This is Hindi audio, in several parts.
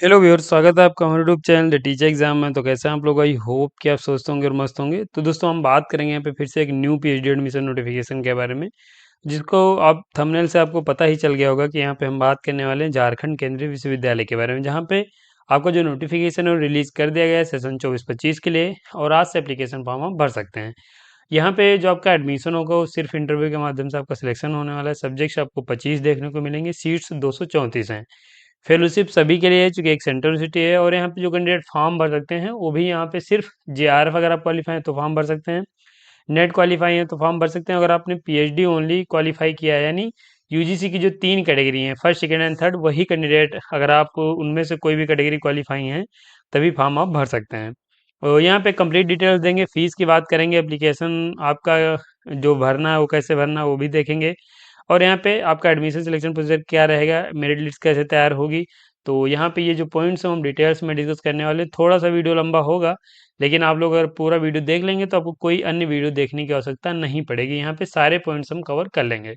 हेलो व्यूअर्स, स्वागत है आपका हमारे YouTube channel the teacher exam में। तो कैसे हैं आप लोग? आई होप कि आप स्वस्थ होंगे और मस्त होंगे। तो दोस्तों, हम बात करेंगे यहाँ पे फिर से एक न्यू पीएचडी एडमिशन नोटिफिकेशन के बारे में, जिसको आप थंबनेल से आपको पता ही चल गया होगा कि यहाँ पे हम बात करने वाले हैं झारखंड केंद्रीय विश्वविद्यालय के बारे में, जहाँ पे आपका जो नोटिफिकेशन है वो रिलीज कर दिया गया है सेशन 24-25 के लिए, और आज से एप्लीकेशन फॉर्म आप भर सकते हैं। यहाँ पे जो आपका एडमिशन होगा वो सिर्फ इंटरव्यू के माध्यम से आपका सिलेक्शन होने वाला है। सब्जेक्ट्स आपको 25 देखने को मिलेंगे, सीट्स 234 हैं। फेलोशिप सभी के लिए है, चूँकि एक सेंट्रल यूनिवर्सिटी है। और यहाँ पे जो कैंडिडेट फॉर्म भर सकते हैं वो भी यहाँ पे सिर्फ जेआरएफ अगर आप क्वालिफाई हैं तो फॉर्म भर सकते हैं, नेट क्वालिफाई है तो फॉर्म भर सकते हैं। अगर आपने पीएचडी ओनली क्वालिफाई किया है, यानी यूजीसी की जो 3 कैटेगरी हैं, फर्स्ट सेकंड एंड थर्ड, वही कैंडिडेट अगर आप उनमें से कोई भी कैटेगरी क्वालिफाई हैं तभी फॉर्म आप भर सकते हैं। और यहाँ पे कंप्लीट डिटेल्स देंगे, फीस की बात करेंगे, एप्लीकेशन आपका जो भरना है वो कैसे भरना है वो भी देखेंगे। और यहाँ पे आपका एडमिशन सिलेक्शन प्रोसीजर क्या रहेगा, मेरिट लिस्ट कैसे तैयार होगी। तो यहाँ पे ये जो पॉइंट्स हैं हम डिटेल्स में डिस्कस करने वाले हैं। थोड़ा सा वीडियो लंबा होगा, लेकिन आप लोग अगर पूरा वीडियो देख लेंगे तो आपको कोई अन्य वीडियो देखने की आवश्यकता नहीं पड़ेगी। यहाँ पे सारे पॉइंट्स हम कवर कर लेंगे।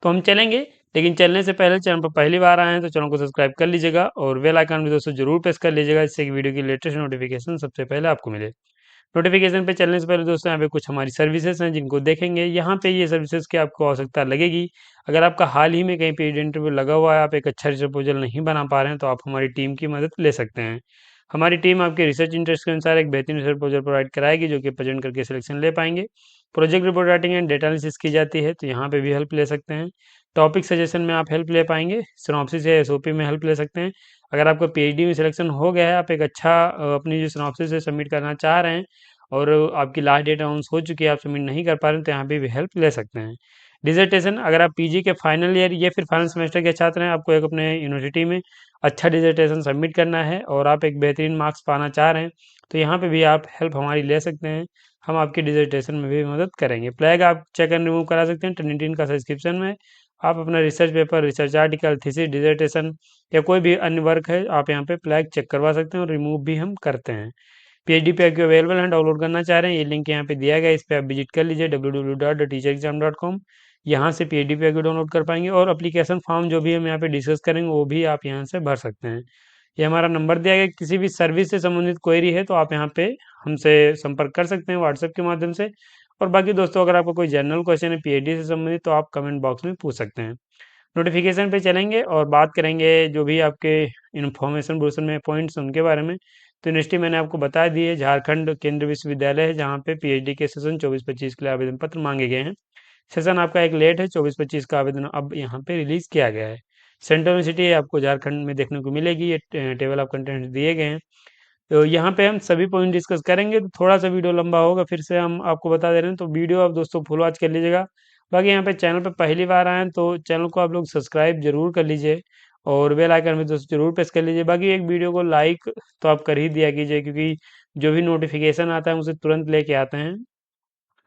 तो हम चलेंगे, लेकिन चलने से पहले चैनल पर पहली बार आए हैं तो चैनल को सब्सक्राइब कर लीजिएगा और बेल आइकन भी दोस्तों जरूर प्रेस कर लीजिएगा, जिससे कि वीडियो की लेटेस्ट नोटिफिकेशन सबसे पहले आपको मिले। नोटिफिकेशन पे चलने से पहले दोस्तों, यहाँ पे कुछ हमारी सर्विसेज हैं जिनको देखेंगे। यहाँ पे ये सर्विसेज की आपको आवश्यकता लगेगी अगर आपका हाल ही में कहीं पे इंटरव्यू लगा हुआ है, आप एक अच्छा रिसर्च प्रपोजल नहीं बना पा रहे हैं, तो आप हमारी टीम की मदद ले सकते हैं। हमारी टीम आपके रिसर्च इंटरेस्ट के अनुसार एक बेहतरीन रिसर्च प्रपोजल प्रोवाइड कराएगी, जो कि प्रेजेंट करके सिलेक्शन ले पाएंगे। Project report writing and data analysis की जाती है, तो यहाँ पे भी हेल्प ले सकते हैं। टॉपिक सजेशन में आप हेल्प ले पाएंगे। सिनॉप्सिस या एसओपी में हेल्प ले सकते हैं। अगर आपका पीएचडी में सिलेक्शन हो गया है, आप एक अच्छा अपनी जो सिनॉप्सिस है सबमिट करना चाह रहे हैं और आपकी लास्ट डेट अनाउंस हो चुकी है, आप सबमिट नहीं कर पा रहे हैं, तो यहाँ पे भी हेल्प ले सकते हैं। डिसर्टेशन, अगर आप पीजी के फाइनल ईयर या फिर फाइनल सेमेस्टर के छात्र हैं, आपको एक अपने यूनिवर्सिटी में अच्छा डिसर्टेशन सबमिट करना है और आप एक बेहतरीन मार्क्स पाना चाह रहे हैं, तो यहाँ पे भी आप हेल्प हमारी ले सकते हैं। हम आपकी डिसर्टेशन में भी मदद करेंगे। फ्लैग आप चेक एंड रिमूव करा सकते हैं ट्रिनिटी का सब्सक्रिप्शन में। आप अपना research paper, research article, thesis, dissertation या कोई भी अन्य वर्क है, आप यहाँ पे फ्लैग चेक करवा सकते हैं और रिमूव भी हम करते हैं। पीएचडी पैक जो अवेलेबल है, डाउनलोड करना चाह रहे हैं, ये लिंक यहाँ पे दिया गया है, इस पर आप विजिट कर लीजिए www.teacherexam.com। यहाँ से पीएचडी पैक को डाउनलोड कर पाएंगे और एप्लीकेशन फॉर्म जो भी हम यहाँ पे डिस्कस करेंगे वो भी आप यहाँ से भर सकते हैं। ये हमारा नंबर दिया गया है, किसी भी सर्विस से संबंधित क्वेरी है तो आप यहाँ पे हमसे संपर्क कर सकते हैं व्हाट्सएप के माध्यम से। और बाकी दोस्तों, अगर आपको कोई जनरल क्वेश्चन है पीएचडी से संबंधित तो आप कमेंट बॉक्स में पूछ सकते हैं। नोटिफिकेशन पे चलेंगे और बात करेंगे जो भी आपके इन्फॉर्मेशन ब्रोशर में पॉइंट्स उनके बारे में। तो यूनिवर्सिटी मैंने आपको बता दी है, झारखंड केंद्रीय विश्वविद्यालय है, जहाँ पे पीएचडी के सेशन 24-25 के लिए आवेदन पत्र मांगे गए हैं। सेशन आपका एक लेट है, 24-25 का आवेदन अब यहाँ पे रिलीज किया गया है। सेंट्रल यूनिवर्सिटी आपको झारखंड में देखने को मिलेगी, ये टेबल ऑफ कंटेंट्स दिए गए हैं। तो यहाँ पे हम सभी पॉइंट डिस्कस करेंगे, तो थोड़ा सा वीडियो लंबा होगा, फिर से हम आपको बता दे रहे हैं, तो वीडियो आप दोस्तों फुल वॉच कर लीजिएगा। बाकी यहाँ पे चैनल पे पहली बार आए हैं तो चैनल को आप लोग सब्सक्राइब जरूर कर लीजिए और बेल आइकन भी दोस्तों जरूर प्रेस कर लीजिए। बाकी एक वीडियो को लाइक तो आप कर ही दिया कीजिए, क्योंकि जो भी नोटिफिकेशन आता है उसे तुरंत लेके आते हैं।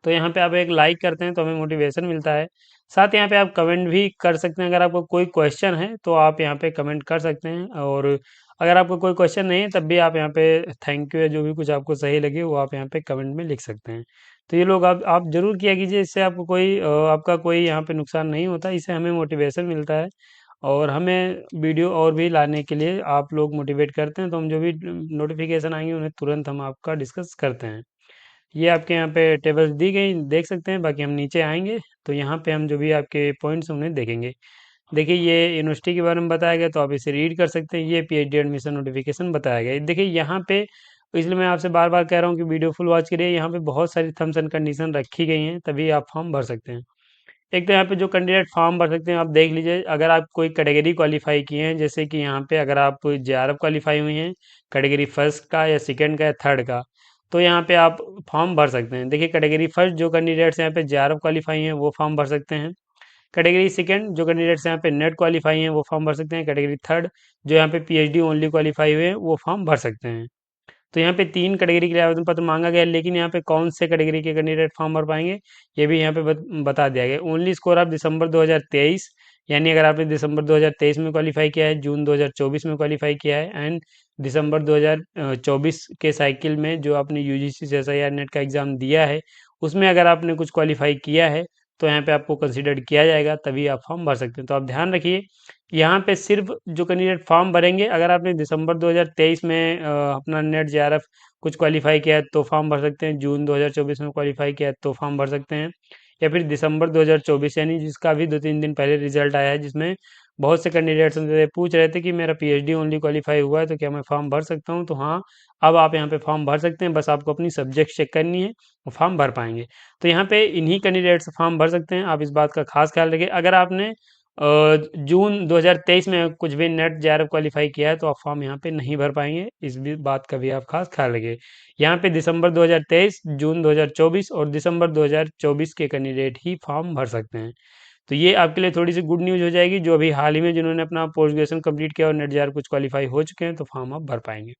तो यहाँ पे आप एक लाइक करते हैं तो हमें मोटिवेशन मिलता है। साथ यहाँ पे आप कमेंट भी कर सकते हैं, अगर आपको कोई क्वेश्चन है तो आप यहाँ पे कमेंट कर सकते हैं, और अगर आपको कोई क्वेश्चन नहीं है तब भी आप यहाँ पे थैंक यू या जो भी कुछ आपको सही लगे वो आप यहाँ पे कमेंट में लिख सकते हैं। तो ये लोग आप जरूर किया कीजिए, इससे आपको कोई आपका कोई यहाँ पे नुकसान नहीं होता, इससे हमें मोटिवेशन मिलता है और हमें वीडियो और भी लाने के लिए आप लोग मोटिवेट करते हैं। तो हम जो भी नोटिफिकेशन आएंगे उन्हें तुरंत हम आपका डिस्कस करते हैं। ये आपके यहाँ पे टेबल्स दी गई देख सकते हैं। बाकी हम नीचे आएंगे तो यहाँ पे हम जो भी आपके पॉइंट्स उन्हें देखेंगे। देखिए, ये यूनिवर्सिटी के बारे में बताया गया तो आप इसे रीड कर सकते हैं। ये पीएचडी एडमिशन नोटिफिकेशन बताया गया है। देखिए यहाँ पे, इसलिए मैं आपसे बार बार कह रहा हूँ कि वीडियो फुल वॉच करिए। यहाँ पे बहुत सारी थम्स एंड कंडीशन रखी गई हैं, तभी आप फॉर्म भर सकते हैं। एक तो यहाँ पे जो कैंडिडेट फॉर्म भर सकते हैं, आप देख लीजिए। अगर आप कोई कैटेगरी क्वालिफाई किए हैं, जैसे कि यहाँ पे अगर आप जेआरएफ क्वालिफाई हुई हैं कैटेगरी फर्स्ट का या सेकंड का या थर्ड का, तो यहाँ पे आप फॉर्म भर सकते हैं। देखिए, कैटेगरी फर्स्ट जो कैंडिडेट्स यहाँ पे जेआरएफ क्वालिफाई हैं वो फॉर्म भर सकते हैं। कैटेगरी सेकंड जो कैंडिडेट्स यहाँ पे नेट क्वालिफाई हैं वो फॉर्म भर सकते हैं। कैटेगरी थर्ड जो यहाँ पे पीएचडी ओनली क्वालिफाई हुए हैं वो फॉर्म भर सकते हैं। तो यहाँ पे 3 कैटेगरी के लिए आवेदन पत्र मांगा गया है, लेकिन यहाँ पे कौन से कैटेगरी के कैंडिडेट फॉर्म भर पाएंगे ये भी यहाँ पे बता दिया गया है। ओनली स्कोर ऑफ दिसंबर 2023, यानी अगर आपने दिसंबर 2023 में क्वालिफाई किया है, जून 2024 में क्वालिफाई किया है एंड दिसंबर 2024 के साइकिल में जो आपने यूजीसी सीएसआईआर नेट का एग्जाम दिया है, उसमें अगर आपने कुछ क्वालिफाई किया है तो यहाँ पे आपको कंसिडर किया जाएगा, तभी आप फॉर्म भर सकते हैं। तो आप ध्यान रखिए यहाँ पे सिर्फ जो कैंडिडेट फॉर्म भरेंगे, अगर आपने दिसंबर 2023 में अपना नेट जेआरएफ कुछ क्वालिफाई किया है तो फॉर्म भर सकते हैं, जून 2024 में क्वालिफाई किया है तो फॉर्म भर सकते हैं, या फिर दिसंबर 2024 यानी जिसका भी 2-3 दिन पहले रिजल्ट आया है, जिसमें बहुत से कैंडिडेट्स हमसे पूछ रहे थे कि मेरा पीएचडी ओनली क्वालिफाई हुआ है तो क्या मैं फॉर्म भर सकता हूँ, तो हाँ, अब आप यहाँ पे फॉर्म भर सकते हैं, बस आपको अपनी सब्जेक्ट चेक करनी है, फॉर्म भर पाएंगे। तो यहाँ पे इन्हीं कैंडिडेट्स फॉर्म भर सकते हैं, आप इस बात का खास ख्याल रखिए। अगर आपने जून 2023 में कुछ भी नेट जेआरएफ क्वालिफाई किया है तो आप फॉर्म यहाँ पे नहीं भर पाएंगे, इस भी बात का भी आप खास ख्याल रखिए। यहाँ पे दिसंबर 2023, जून 2024 और दिसंबर 2024 के कैंडिडेट ही फॉर्म भर सकते हैं। तो ये आपके लिए थोड़ी सी गुड न्यूज़ हो जाएगी, जो अभी हाल ही में जिन्होंने अपना पोस्ट ग्रेजुएशन कंप्लीट किया और नेट जेआरएफ कुछ क्वालिफाई हो चुके हैं तो फॉर्म आप भर पाएंगे।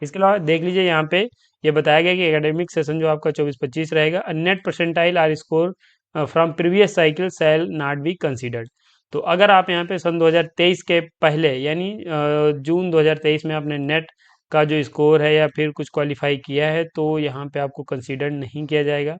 इसके अलावा देख लीजिए, यहाँ पे ये बताया गया कि एकेडमिक सेशन जो आपका 24-25 रहेगा, NET percentile or score from previous cycle shall not be considered. तो अगर आप यहाँ पे सन 2023 के पहले यानी जून 2023 में आपने नेट का जो स्कोर है या फिर कुछ क्वालिफाई किया है तो यहाँ पे आपको कंसीडर नहीं किया जाएगा,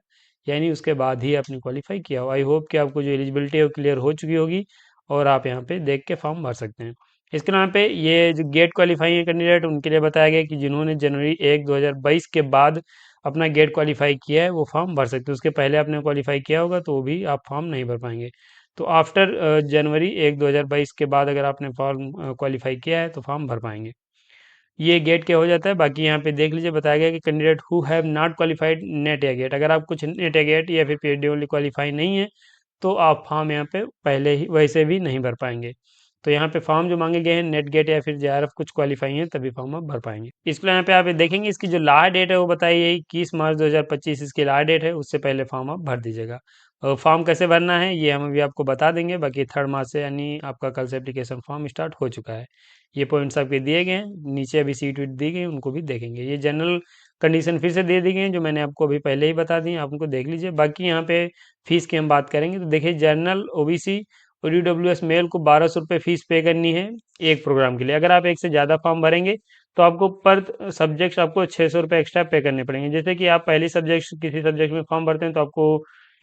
यानी उसके बाद ही आपने क्वालिफाई किया हो। आई होप कि आपको जो एलिजिबिलिटी है वो क्लियर हो चुकी होगी और आप यहाँ पे देख के फॉर्म भर सकते हैं। इसके नाम पे ये जो गेट क्वालिफाई है कैंडिडेट, उनके लिए बताया गया कि जिन्होंने जनवरी 1 2022 के बाद अपना गेट क्वालिफाई किया है वो फॉर्म भर सकते हैं, उसके पहले आपने क्वालिफाई किया होगा तो भी आप फॉर्म नहीं भर पाएंगे। तो आफ्टर जनवरी 1 2022 के बाद अगर आपने फॉर्म क्वालिफाई किया है तो फॉर्म भर पाएंगे। ये गेट के हो जाता है। बाकी यहाँ पे देख लीजिए, बताया गया कि candidate who have not qualified net या गेट, अगर आप कुछ नेट या गेट या फिर पीएचडी ओनली क्वालिफाई नहीं है तो आप फॉर्म यहाँ पे पहले ही वैसे भी नहीं भर पाएंगे। तो यहाँ पे फॉर्म जो मांगे गए हैं नेट गेट या फिर जेआरएफ कुछ क्वालिफाई हैं तभी फॉर्म आप भर पाएंगे। इसके यहाँ पे आप देखेंगे इसकी जो लास्ट डेट है वो बताई है 21 मार्च 2025 इसकी लास्ट डेट है, उससे पहले फॉर्म आप भर दीजिएगा। और फॉर्म कैसे भरना है ये हम अभी आपको बता देंगे, बाकी 3rd मार्च से यानी आपका कल से एप्लीकेशन फॉर्म स्टार्ट हो चुका है। ये पॉइंट्स आपके दिए गए हैं, नीचे अभी सीट वीट दी गई उनको भी देखेंगे। ये जनरल कंडीशन फिर से दे दी गई हैं जो मैंने आपको अभी पहले ही बता दी, आप उनको देख लीजिए। बाकी यहाँ पे फीस की हम बात करेंगे तो देखिए, जनरल ओबीसी और ईडब्ल्यूएस मेल को 1200 रुपये फीस पे करनी है एक प्रोग्राम के लिए। अगर आप एक से ज़्यादा फॉर्म भरेंगे तो आपको पर सब्जेक्ट आपको 600 रुपये एक्स्ट्रा पे करने पड़ेंगे। जैसे कि आप पहली सब्जेक्ट किसी सब्जेक्ट में फॉर्म भरते हैं तो आपको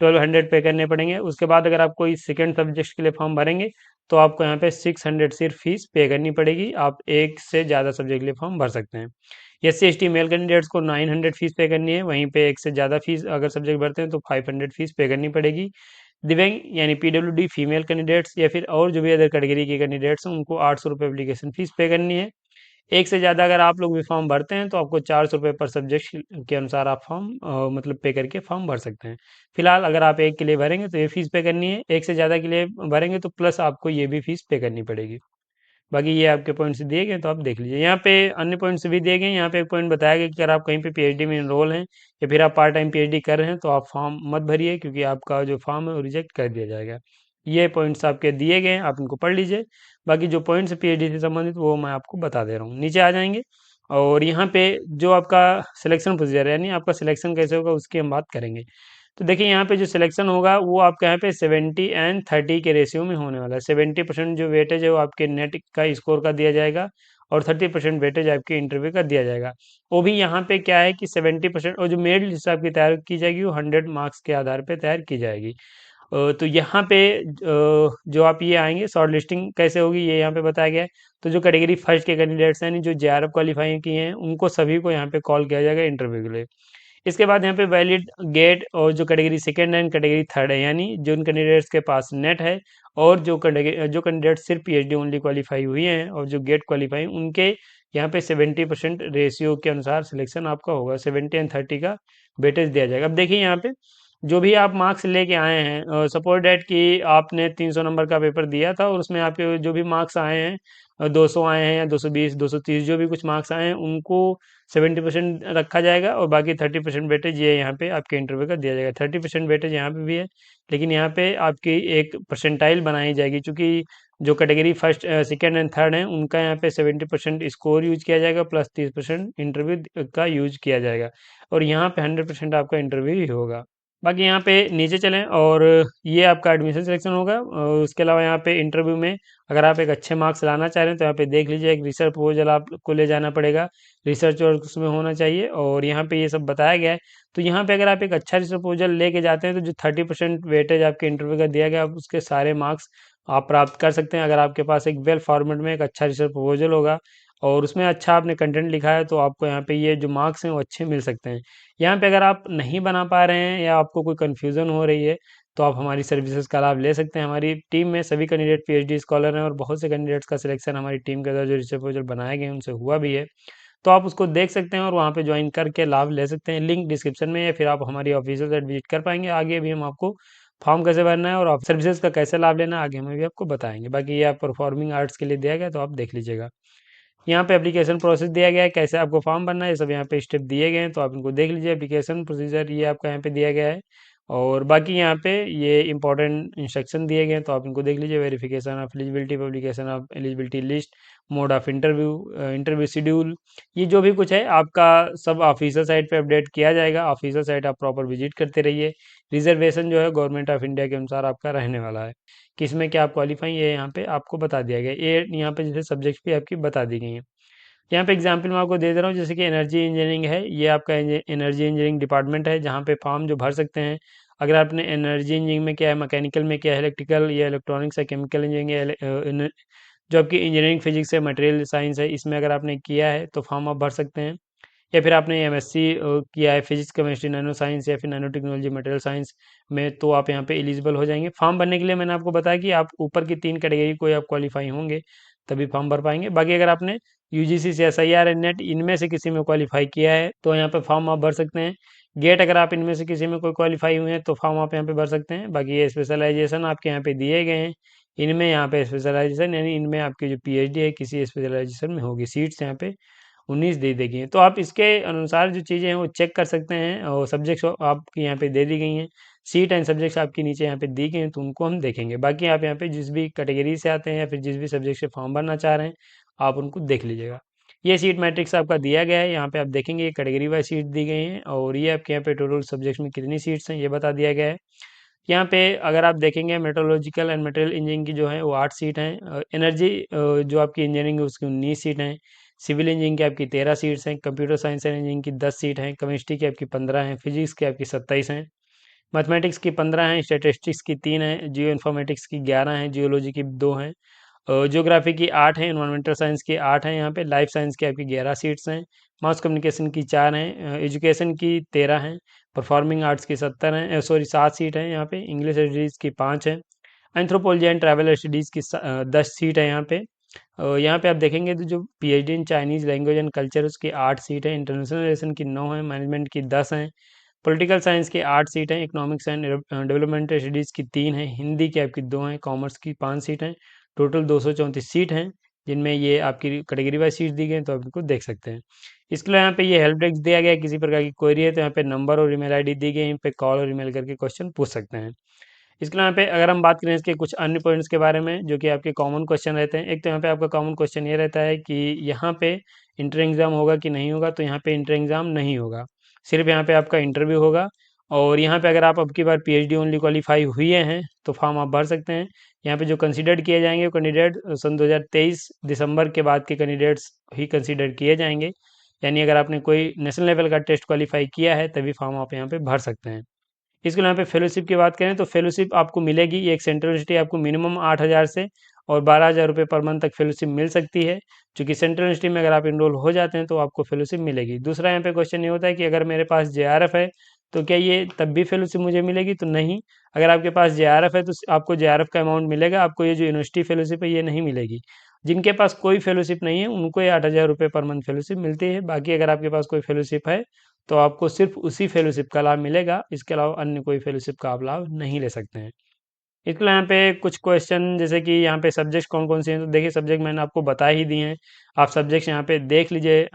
1200 पे करने पड़ेंगे, उसके बाद अगर आप कोई सेकेंड सब्जेक्ट के लिए फॉर्म भरेंगे तो आपको यहाँ पे 600 सिर्फ फीस पे करनी पड़ेगी। आप एक से ज़्यादा सब्जेक्ट के लिए फॉर्म भर सकते हैं। SC ST मेल कैंडिडेट्स को 900 फीस पे करनी है, वहीं पे एक से ज़्यादा फीस अगर सब्जेक्ट भरते हैं तो 500 फीस पे करनी पड़ेगी। दिव्यांग यानी पीडब्ल्यूडी फीमेल कैंडिडेट्स या फिर और जो भी अदर कैटेगरी के कैंडिडेट्स हैं उनको 800 रुपये एप्लीकेशन फीस पे करनी है। एक से ज़्यादा अगर आप लोग भी फॉर्म भरते हैं तो आपको 400 रुपये पर सब्जेक्ट के अनुसार आप फॉर्म मतलब पे करके फॉर्म भर सकते हैं। फिलहाल अगर आप एक के लिए भरेंगे तो ये फीस पे करनी है, एक से ज़्यादा के लिए भरेंगे तो प्लस आपको ये भी फीस पे करनी पड़ेगी। बाकी ये आपके पॉइंट्स दिए गए तो आप देख लीजिए। यहाँ पे अन्य पॉइंट्स भी दिए गए हैं। यहाँ पे एक पॉइंट बताया गया कि अगर आप कहीं पे पीएचडी में इनरोल हैं या फिर आप पार्ट टाइम पीएचडी कर रहे हैं तो आप फॉर्म मत भरिए, क्योंकि आपका जो फॉर्म है वो रिजेक्ट कर दिया जाएगा। ये पॉइंट्स आपके दिए गए हैं, आप इनको पढ़ लीजिए। बाकी जो पॉइंट्स पीएचडी से संबंधित वो मैं आपको बता दे रहा हूँ। नीचे आ जाएंगे और यहाँ पे जो आपका सिलेक्शन प्रोसीजर है यानी आपका सिलेक्शन कैसे होगा उसकी हम बात करेंगे। तो देखिए, यहाँ पे जो सिलेक्शन होगा वो आपके यहाँ पे 70-30 के रेशियो में होने वाला है। 70% जो वेटेज है वो आपके नेट का स्कोर का दिया जाएगा और 30% वेटेज आपके इंटरव्यू का दिया जाएगा। वो भी यहाँ पे क्या है कि 70% और जो मेरिट लिस्ट आपकी तैयार की जाएगी वो 100 मार्क्स के आधार पे तैयार की जाएगी। तो यहाँ पे जो आप ये आएंगे शॉर्ट लिस्टिंग कैसे होगी ये यहाँ पे बताया गया है। तो जो कैटेगरी फर्स्ट के कैंडिडेट्स हैं यानी जो जेआरएफ क्वालिफाई किए हैं उनको सभी को यहाँ पे कॉल किया जाएगा इंटरव्यू के लिए। इसके बाद यहाँ पे वैलिड गेट और जो कैटेगरी सेकेंड है कैटेगरी थर्ड है यानी जिन कैंडिडेट्स के पास नेट है और जो कैंडिडेट सिर्फ पीएचडी ओनली क्वालिफाई हुई हैं और जो गेट क्वालिफाई उनके यहाँ पे 70% रेशियो के अनुसार सिलेक्शन आपका होगा। 70 और 30 का वेटेज दिया जाएगा। अब देखिए, यहाँ पे जो भी आप मार्क्स लेके आए हैं, सपोज डेट कि आपने 300 नंबर का पेपर दिया था और उसमें आपके जो भी मार्क्स आए हैं 200 आए हैं या 220 230 जो भी कुछ मार्क्स आए हैं उनको 70% रखा जाएगा और बाकी 30% वेटेज ये यहाँ पे आपके इंटरव्यू का दिया जाएगा। 30% वेटेज यहाँ पे भी है, लेकिन यहाँ पे आपकी एक परसेंटाइल बनाई जाएगी, क्योंकि जो category first second and third है उनका यहाँ पे 70% स्कोर यूज किया जाएगा प्लस 30% इंटरव्यू का यूज किया जाएगा और यहाँ पे 100% आपका इंटरव्यू ही होगा। बाकी यहाँ पे नीचे चलें और ये आपका एडमिशन सिलेक्शन होगा और उसके अलावा यहाँ पे इंटरव्यू में अगर आप एक अच्छे मार्क्स लाना चाह रहे हैं तो यहाँ पे देख लीजिए, एक रिसर्च प्रपोजल आपको ले जाना पड़ेगा, रिसर्च वर्क उसमें होना चाहिए और यहाँ पे ये सब बताया गया है। तो यहाँ पे अगर आप एक अच्छा रिसर्च प्रपोजल लेके जाते हैं तो जो 30% वेटेज आपके इंटरव्यू का दिया गया आप उसके सारे मार्क्स आप प्राप्त कर सकते हैं। अगर आपके पास एक वेल फॉर्मेट में एक अच्छा रिसर्च प्रपोजल होगा और उसमें अच्छा आपने कंटेंट लिखा है, तो आपको यहाँ पे ये जो मार्क्स हैं वो अच्छे मिल सकते हैं। यहाँ पे अगर आप नहीं बना पा रहे हैं या आपको कोई कन्फ्यूज़न हो रही है, तो आप हमारी सर्विसेज का लाभ ले सकते हैं। हमारी टीम में सभी कैंडिडेट पीएचडी स्कॉलर हैं और बहुत से कैंडिडेट्स का सिलेक्शन हमारी टीम के द्वारा जो रिसर्च प्रपोजल बनाए गए हैं उनसे हुआ भी है। तो आप उसको देख सकते हैं और वहाँ पे ज्वाइन करके लाभ ले सकते हैं। लिंक डिस्क्रिप्शन में, या फिर आप हमारी ऑफिशियल साइट विजिट कर पाएंगे। आगे भी हम आपको फॉर्म कैसे भरना है और आप सर्विसेज का कैसे लाभ लेना है आगे हम भी आपको बताएंगे। बाकी ये आप परफॉर्मिंग आर्ट्स के लिए दिया गया, तो आप देख लीजिएगा। यहाँ पे एप्लीकेशन प्रोसेस दिया गया है, कैसे आपको फॉर्म भरना है, ये सब यहाँ पे स्टेप दिए गए हैं, तो आप इनको देख लीजिए। एप्लीकेशन प्रोसीजर ये आपका यहाँ पे दिया गया है, और बाकी यहाँ पे ये इंपॉर्टेंट इंस्ट्रक्शन दिए गए हैं, तो आप इनको देख लीजिए। Verification of eligibility, publication of eligibility list, mode of interview, interview schedule, ये जो भी कुछ है आपका सब ऑफिशियल साइट पे अपडेट किया जाएगा। ऑफिशियल साइट आप प्रॉपर विजिट करते रहिए। रिजर्वेशन जो है गवर्नमेंट ऑफ इंडिया के अनुसार आपका रहने वाला है। किसमें क्या आप क्वालिफाई, ये यहाँ पे आपको बता दिया गया है। ये यहाँ पे जैसे सब्जेक्ट भी आपकी बता दी गई हैं। यहाँ पे एग्जाम्पल मैं आपको दे दे रहा हूँ, जैसे कि एनर्जी इंजीनियरिंग है, ये आपका एनर्जी इंजीनियरिंग डिपार्टमेंट है, जहाँ पे फॉर्म जो भर सकते हैं। अगर आपने एनर्जी इंजीनियरिंग में किया है, मैकेनिकल में किया है, इलेक्ट्रिकल या इलेक्ट्रॉनिक्स है, केमिकल इंजीनियरिंग है, जो आपकी इंजीनियरिंग फिजिक्स है, मटेरियल साइंस है, इसमें अगर आपने किया है तो फॉर्म आप भर सकते हैं। या फिर आपने एमएससी किया है फिजिक्स केमिस्ट्री नैनो साइंस या फिर नैनो टेक्नोलॉजी मटेरियल साइंस में, तो आप यहाँ पे एलिजिबल हो जाएंगे। फॉर्म भरने के लिए मैंने आपको बताया कि आप ऊपर की 3 कैटेगरी को आप क्वालिफाई होंगे तभी फॉर्म भर पाएंगे। बाकी अगर आपने यूजीसी से एसआईआर नेट इनमें से किसी में क्वालिफाई किया है तो यहाँ पे फॉर्म आप भर सकते हैं। गेट अगर आप इनमें से किसी में कोई क्वालिफाई हुए हैं तो फॉर्म आप यहाँ पे भर सकते हैं। बाकी ये स्पेशलाइजेशन आपके यहाँ पे दिए गए हैं, इनमें यहाँ पे स्पेशलाइजेशन यानी इनमें आपकी जो पीएचडी है किसी स्पेशलाइजेशन में होगी। सीट्स यहाँ पे 19 दे दी गई हैं, तो आप इसके अनुसार जो चीज़ें हैं वो चेक कर सकते हैं। और सब्जेक्ट्स आपकी यहाँ पे दे दी गई हैं, सीट एंड सब्जेक्ट्स आपकी नीचे यहाँ पे दी गई हैं, तो उनको हम देखेंगे। बाकी आप यहाँ पे जिस भी कैटेगरी से आते हैं या फिर जिस भी सब्जेक्ट से फॉर्म भरना चाह रहे हैं आप उनको देख लीजिएगा। ये सीट मैट्रिक्स आपका दिया गया है, यहाँ पे आप देखेंगे कैटेगरी वाइज सीट दी गई हैं, और ये आपके यहाँ पे टोटल सब्जेक्ट्स में कितनी सीट्स हैं ये बता दिया गया है। यहाँ पे अगर आप देखेंगे मेट्रोलॉजिकल एंड मटेरियल इंजीनियरिंग की जो है वो 8 सीट हैं। एनर्जी जो आपकी इंजीनियरिंग है उसकी 19 सीट हैं। सिविल इंजीनियरिंग की आपकी 13 सीट्स हैं। कंप्यूटर साइंस एंड इंजीनियरिंग की 10 सीट हैं। केमिस्ट्री की आपकी 15 हैं। फिजिक्स की आपकी 27 हैं। मैथमेटिक्स की 15 हैं। स्टैटिस्टिक्स की 3 हैं। जियो इन्फॉर्मेटिक्स की 11 हैं। जियोलॉजी की 2 हैं। ज्योग्राफी की 8 हैं। इन्वायरमेंटल साइंस की 8 हैं। यहाँ पे लाइफ साइंस की आपकी 11 सीट्स हैं। मास कम्युनिकेशन की 4 हैं। एजुकेशन की 13 हैं। परफॉर्मिंग आर्ट्स की 70 हैं, सॉरी 7 सीट हैं यहाँ पे। इंग्लिश स्टडीज़ की 5 हैं। एंथ्रोपोलॉजी एंड ट्रैवल स्टडीज़ की 10 सीट है यहाँ पे। यहाँ पे आप देखेंगे तो जो PhD in Chinese language and culture उसकी 8 सीट है। इंटरनेशनल रिलेशन की 9 है। मैनेजमेंट की 10 हैं। पॉलिटिकल साइंस की 8 सीट हैं। इकोनॉमिक्स एंड डेवलपमेंट स्टडीज़ की 3 हैं। हिंदी की आपकी 2 हैं। कॉमर्स की 5 सीट हैं। टोटल 234 सीट हैं, जिनमें ये आपकी कैटेगरी वाइज सीट दी गई हैं, तो आप इनको देख सकते हैं। इसके लिए यहाँ पे ये हेल्प डेस्क दिया गया है, किसी प्रकार की क्वेरी है तो यहाँ पे नंबर और ईमेल आईडी दी गई है, इन पे कॉल और ईमेल करके क्वेश्चन पूछ सकते हैं। इसके यहाँ पे अगर हम बात करें इसके कुछ अन्य पॉइंट्स के बारे में जो कि आपके कॉमन क्वेश्चन रहते हैं। एक तो यहाँ पे आपका कॉमन क्वेश्चन ये रहता है कि यहाँ पे इंटर एग्ज़ाम होगा कि नहीं होगा, तो यहाँ पे इंटर एग्ज़ाम नहीं होगा, सिर्फ यहाँ पे आपका इंटरव्यू होगा। और यहाँ पे अगर आप अब की बार पीएचडी ओनली क्वालिफाई हुए हैं तो फॉर्म आप भर सकते हैं। यहाँ पे जो कंसीडर्ड किए जाएंगे वो कैंडिडेट सन 2023 दिसंबर के बाद के कैंडिडेट्स ही कंसीडर किए जाएंगे। यानी अगर आपने कोई नेशनल लेवल का टेस्ट क्वालिफाई किया है तभी फॉर्म आप यहाँ पे भर सकते हैं। इसके यहाँ पे फेलोशिप की बात करें तो फेलोशिप आपको मिलेगी, ये एक सेंट्रल यूनिवर्सिटी आपको मिनिमम 8,000 से और 12,000 रुपये पर मंथ तक फेलोशिप मिल सकती है, जो कि सेंट्रल यूनिवर्सिटी में अगर आप इनरोल हो जाते हैं तो आपको फेलोशिप मिलेगी। दूसरा यहाँ पे क्वेश्चन ये होता है कि अगर मेरे पास जेआरएफ है तो क्या ये तब भी फेलोशिप मुझे मिलेगी, तो नहीं। अगर आपके पास जेआरएफ है तो आपको जेआरएफ का अमाउंट मिलेगा, आपको ये जो यूनिवर्सिटी फेलोशिप है ये नहीं मिलेगी। जिनके पास कोई फेलोशिप नहीं है उनको ये 8,000 रुपये पर मंथ फेलोशिप मिलती है। बाकी अगर आपके पास कोई फेलोशिप है तो आपको सिर्फ उसी फेलोशिप का लाभ मिलेगा, इसके अलावा अन्य कोई फेलोशिप का आप लाभ नहीं ले सकते हैं। इसके लिए यहाँ पे कुछ क्वेश्चन जैसे कि यहाँ पे सब्जेक्ट कौन कौन से हैं, तो देखिए सब्जेक्ट मैंने आपको बता ही दिए हैं, आप सब्जेक्ट्स यहाँ पे देख लीजिए।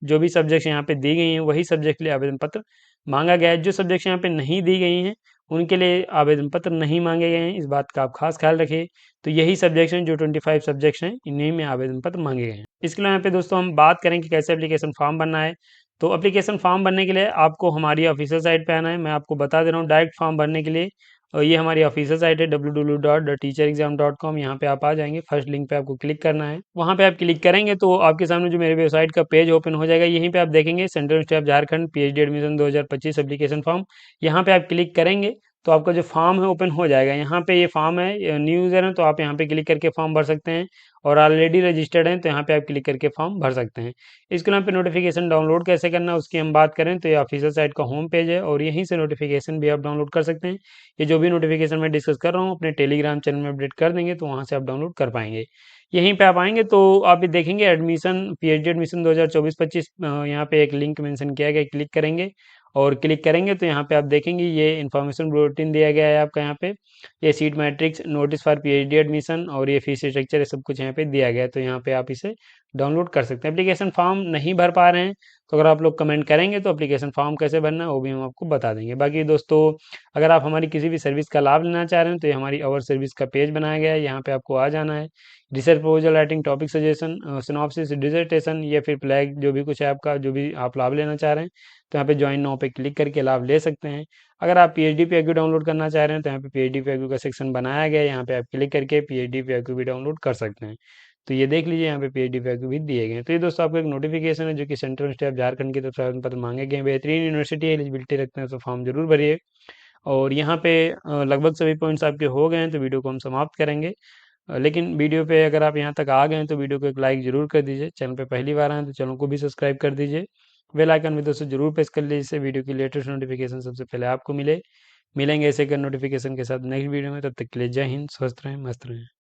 जो भी सब्जेक्ट्स यहाँ पे दी गई हैं वही सब्जेक्ट के लिए आवेदन पत्र मांगा गया है। जो सब्जेक्ट्स यहाँ पे नहीं दी गई हैं उनके लिए आवेदन पत्र नहीं मांगे गए हैं, इस बात का आप खास ख्याल रखिए। तो यही सब्जेक्ट्स हैं जो 25 सब्जेक्ट्स हैं, इन्हीं में आवेदन पत्र मांगे गए हैं। इसके लिए यहाँ पे दोस्तों हम बात करें कि कैसे एप्लीकेशन फॉर्म भरना है। तो एप्लीकेशन फॉर्म भरने के लिए आपको हमारी ऑफिशियल साइट पे आना है। मैं आपको बता दे रहा हूँ डायरेक्ट फॉर्म भरने के लिए, और ये हमारी ऑफिशियल साइट है www.teacherexam.com। यहाँ पे आप आ जाएंगे, फर्स्ट लिंक पे आपको क्लिक करना है। वहाँ पे आप क्लिक करेंगे तो आपके सामने जो मेरे वेबसाइट का पेज ओपन हो जाएगा। यहीं पे आप देखेंगे central university of Jharkhand PhD admission 2025 application form. यहाँ पे आप क्लिक करेंगे तो आपका जो फॉर्म है ओपन हो जाएगा। यहाँ पे ये फॉर्म है, न्यू यूज़र हैं तो आप यहाँ पे क्लिक करके फॉर्म भर सकते हैं, और ऑलरेडी रजिस्टर्ड हैं तो यहाँ पे आप क्लिक करके फॉर्म भर सकते हैं। इसके अलावा पे नोटिफिकेशन डाउनलोड कैसे करना है उसकी हम बात करें तो ये ऑफिशियल साइट का होम पेज है, और यहीं से नोटिफिकेशन भी आप डाउनलोड कर सकते हैं। ये जो भी नोटिफिकेशन मैं डिस्कस कर रहा हूँ अपने टेलीग्राम चैनल में अपडेट कर देंगे, तो वहाँ से आप डाउनलोड कर पाएंगे। यहीं पे आप आएंगे तो आप ये देखेंगे एडमिशन, पीएचडी एडमिशन 2024-25, यहाँ पे एक लिंक मेंशन किया गया है, क्लिक करेंगे, और क्लिक करेंगे तो यहाँ पे आप देखेंगे ये इन्फॉर्मेशन बुलेटिन दिया गया है आपका। यहाँ पे ये seat matrix, notice for PhD admission, और ये फीस स्ट्रक्चर, ये सब कुछ यहाँ पे दिया गया है, तो यहाँ पे आप इसे डाउनलोड कर सकते हैं। एप्लीकेशन फॉर्म नहीं भर पा रहे हैं तो अगर आप लोग कमेंट करेंगे तो एप्लीकेशन फॉर्म कैसे भरना है वो भी हम आपको बता देंगे। बाकी दोस्तों, अगर आप हमारी किसी भी सर्विस का लाभ लेना चाह रहे हैं तो ये हमारी अवर सर्विस का पेज बनाया गया है, यहाँ पे आपको आ जाना है। Research proposal writing, topic suggestion, synopsis, dissertation या फिर फ्लैग, जो भी कुछ है आपका, जो भी आप लाभ लेना चाह रहे हैं तो यहाँ पे ज्वाइन नाउ पे क्लिक करके लाभ ले सकते हैं। अगर आप पीएचडी पीआईक्यू डाउनलोड करना चाह रहे हैं तो यहाँ पे पीएचडी पीआईक्यू का सेक्शन बनाया गया है, यहाँ पे आप क्लिक करके पीएचडी पीआईक्यू भी डाउनलोड कर सकते हैं। तो ये देख लीजिए, यहाँ पे पीएचडी पीआईक्यू भी दिए गए हैं। तो ये दोस्तों आपको एक नोटिफिकेशन है जो कि सेंट्रल स्टेट झारखंड की तरफ से आवेदन पत्र मांगे गए हैं। बेहतरीन यूनिवर्सिटी है, एलिजिबिलिटी रखते हैं तो फॉर्म जरूर भरिए। और यहाँ पे लगभग सभी पॉइंट्स आपके हो गए हैं, तो वीडियो को हम समाप्त करेंगे। लेकिन वीडियो पे अगर आप यहाँ तक आ गए हैं तो वीडियो को एक लाइक ज़रूर कर दीजिए। चैनल पे पहली बार आए हैं तो चैनल को भी सब्सक्राइब कर दीजिए। बेल आइकन भी दोस्तों जरूर प्रेस कर लीजिए, जिससे वीडियो की लेटेस्ट नोटिफिकेशन सबसे पहले आपको मिले। मिलेंगे ऐसे कर नोटिफिकेशन के साथ नेक्स्ट वीडियो में, तब तक के लिए जय हिंद, स्वस्थ रहें, मस्त रहें।